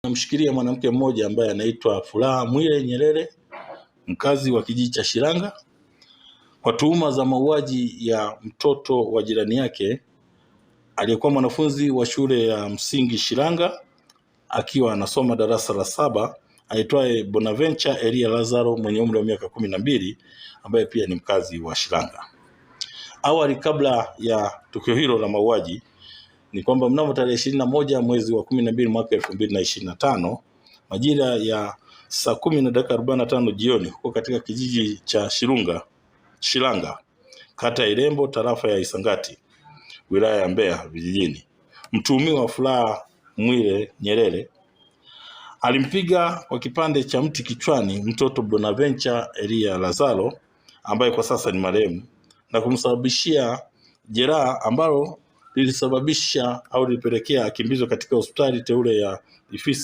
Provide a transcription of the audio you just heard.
Namshikilia mwanamke mmoja ambaye anaitwa Furaha Mwile Nyerere, mkazi wa kijiji cha Shilanga, kwa tuhuma za mauaji ya mtoto wa jirani yake aliyekuwa mwanafunzi wa shule ya msingi Shilanga akiwa anasoma darasa la 7, aitwaye Bonaventure Elia Lazaro mwenye umri wa miaka 12, ambaye pia ni mkazi wa Shilanga. Awali, kabla ya tukio hilo la mauaji, ni kwamba mnamo tarehe 21 mwezi wa 12 mwaka 2025 majira ya saa 10:45 jioni huko katika kijiji cha Shilanga, kata ya Irembo, tarafa ya Isangati, wilaya ya Mbeya vijijini, mtuhumiwa Furaha Mwile Nyerere alimpiga kwa kipande cha mti kichwani mtoto Bonaventure Elia Lazaro ambaye kwa sasa ni marehemu, na kumsababishia jeraha ambalo lilisababisha au lilipelekea akimbizwa katika hospitali teule ya Ifisi